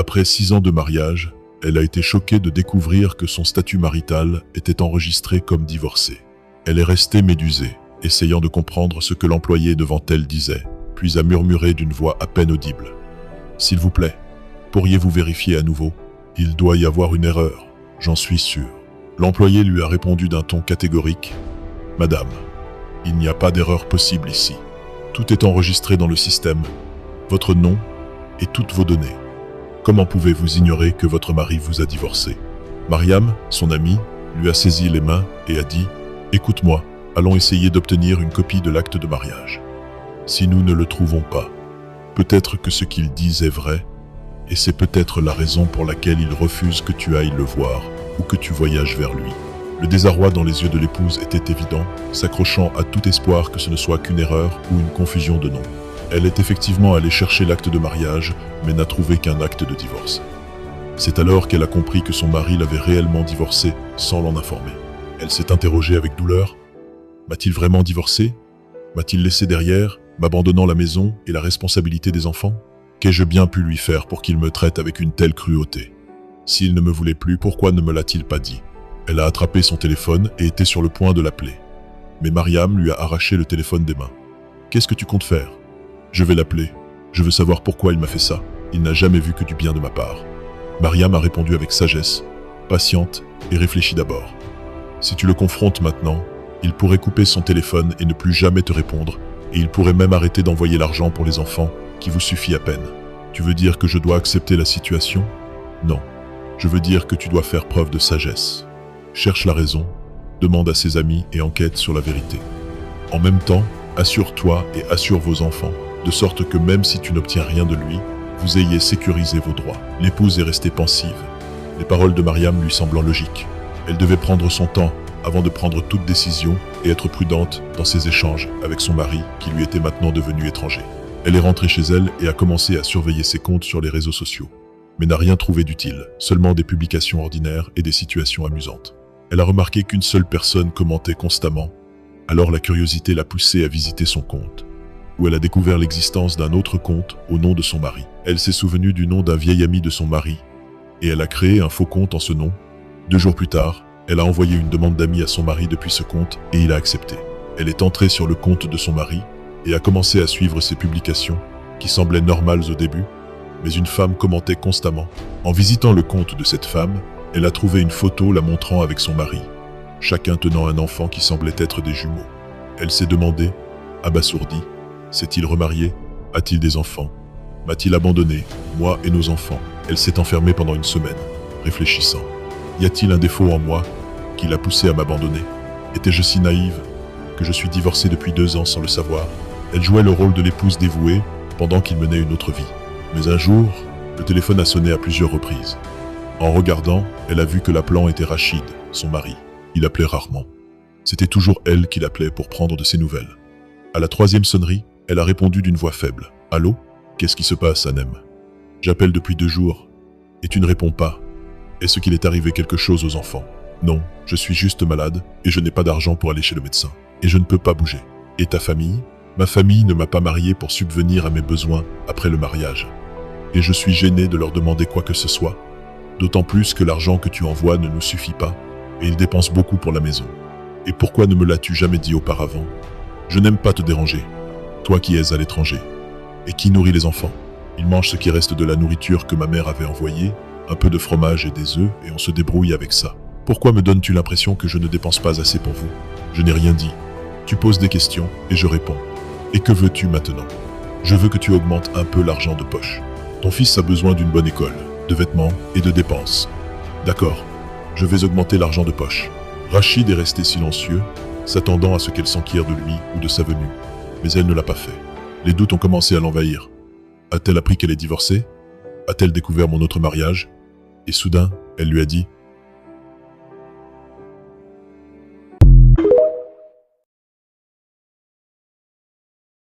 Après 6 ans de mariage, elle a été choquée de découvrir que son statut marital était enregistré comme divorcée. Elle est restée médusée, essayant de comprendre ce que l'employé devant elle disait, puis a murmuré d'une voix à peine audible. « S'il vous plaît, pourriez-vous vérifier à nouveau ? Il doit y avoir une erreur, j'en suis sûr. » L'employé lui a répondu d'un ton catégorique. « Madame, il n'y a pas d'erreur possible ici. Tout est enregistré dans le système, votre nom et toutes vos données. Comment pouvez-vous ignorer que votre mari vous a divorcé ?» Mariam, son amie, lui a saisi les mains et a dit « Écoute-moi, allons essayer d'obtenir une copie de l'acte de mariage. Si nous ne le trouvons pas, peut-être que ce qu'il dit est vrai, et c'est peut-être la raison pour laquelle il refuse que tu ailles le voir ou que tu voyages vers lui. » Le désarroi dans les yeux de l'épouse était évident, s'accrochant à tout espoir que ce ne soit qu'une erreur ou une confusion de nom. Elle est effectivement allée chercher l'acte de mariage, mais n'a trouvé qu'un acte de divorce. C'est alors qu'elle a compris que son mari l'avait réellement divorcée sans l'en informer. Elle s'est interrogée avec douleur. M'a-t-il vraiment divorcé ? M'a-t-il laissé derrière, m'abandonnant la maison et la responsabilité des enfants ? Qu'ai-je bien pu lui faire pour qu'il me traite avec une telle cruauté ? S'il ne me voulait plus, pourquoi ne me l'a-t-il pas dit ? Elle a attrapé son téléphone et était sur le point de l'appeler. Mais Mariam lui a arraché le téléphone des mains. « Qu'est-ce que tu comptes faire ? Je vais l'appeler. Je veux savoir pourquoi il m'a fait ça. Il n'a jamais vu que du bien de ma part. » Mariam a répondu avec sagesse, patiente et réfléchie d'abord. « Si tu le confrontes maintenant, il pourrait couper son téléphone et ne plus jamais te répondre, et il pourrait même arrêter d'envoyer l'argent pour les enfants, qui vous suffit à peine. Tu veux dire que je dois accepter la situation ? Non. Je veux dire que tu dois faire preuve de sagesse. Cherche la raison, demande à ses amis et enquête sur la vérité. En même temps, assure-toi et assure vos enfants, de sorte que même si tu n'obtiens rien de lui, vous ayez sécurisé vos droits. » L'épouse est restée pensive, les paroles de Mariam lui semblant logiques. Elle devait prendre son temps avant de prendre toute décision et être prudente dans ses échanges avec son mari qui lui était maintenant devenu étranger. Elle est rentrée chez elle et a commencé à surveiller ses comptes sur les réseaux sociaux, mais n'a rien trouvé d'utile, seulement des publications ordinaires et des situations amusantes. Elle a remarqué qu'une seule personne commentait constamment, alors la curiosité l'a poussée à visiter son compte, où elle a découvert l'existence d'un autre compte au nom de son mari. Elle s'est souvenue du nom d'un vieil ami de son mari, et elle a créé un faux compte en ce nom. 2 jours plus tard, elle a envoyé une demande d'amis à son mari depuis ce compte et il a accepté. Elle est entrée sur le compte de son mari et a commencé à suivre ses publications, qui semblaient normales au début, mais une femme commentait constamment. En visitant le compte de cette femme, elle a trouvé une photo la montrant avec son mari, chacun tenant un enfant qui semblait être des jumeaux. Elle s'est demandé, abasourdie, s'est-il remarié ? A-t-il des enfants ? M'a-t-il abandonné, moi et nos enfants ? Elle s'est enfermée pendant une semaine, réfléchissant. Y a-t-il un défaut en moi qui l'a poussée à m'abandonner ? Étais-je si naïve que je suis divorcée depuis 2 ans sans le savoir ? Elle jouait le rôle de l'épouse dévouée pendant qu'il menait une autre vie. Mais un jour, le téléphone a sonné à plusieurs reprises. En regardant, elle a vu que l'appelant était Rachid, son mari. Il appelait rarement. C'était toujours elle qui l'appelait pour prendre de ses nouvelles. À la 3e sonnerie, elle a répondu d'une voix faible. « Allô ? Qu'est-ce qui se passe, Hanem ? J'appelle depuis 2 jours. Et tu ne réponds pas. Est-ce qu'il est arrivé quelque chose aux enfants ? Non, je suis juste malade et je n'ai pas d'argent pour aller chez le médecin. Et je ne peux pas bouger. Et ta famille ? Ma famille ne m'a pas marié pour subvenir à mes besoins après le mariage. Et je suis gêné de leur demander quoi que ce soit. D'autant plus que l'argent que tu envoies ne nous suffit pas et ils dépensent beaucoup pour la maison. Et pourquoi ne me l'as-tu jamais dit auparavant ? Je n'aime pas te déranger, toi qui es à l'étranger. Et qui nourrit les enfants ? Ils mangent ce qui reste de la nourriture que ma mère avait envoyée, un peu de fromage et des œufs, et on se débrouille avec ça. Pourquoi me donnes-tu l'impression que je ne dépense pas assez pour vous ? Je n'ai rien dit. Tu poses des questions et je réponds. Et que veux-tu maintenant ? Je veux que tu augmentes un peu l'argent de poche. Ton fils a besoin d'une bonne école, de vêtements et de dépenses. D'accord, je vais augmenter l'argent de poche. Rachid est resté silencieux, s'attendant à ce qu'elle s'enquiert de lui ou de sa venue. Mais elle ne l'a pas fait. Les doutes ont commencé à l'envahir. A-t-elle appris qu'elle est divorcée ? A-t-elle découvert mon autre mariage ? Et soudain, elle lui a dit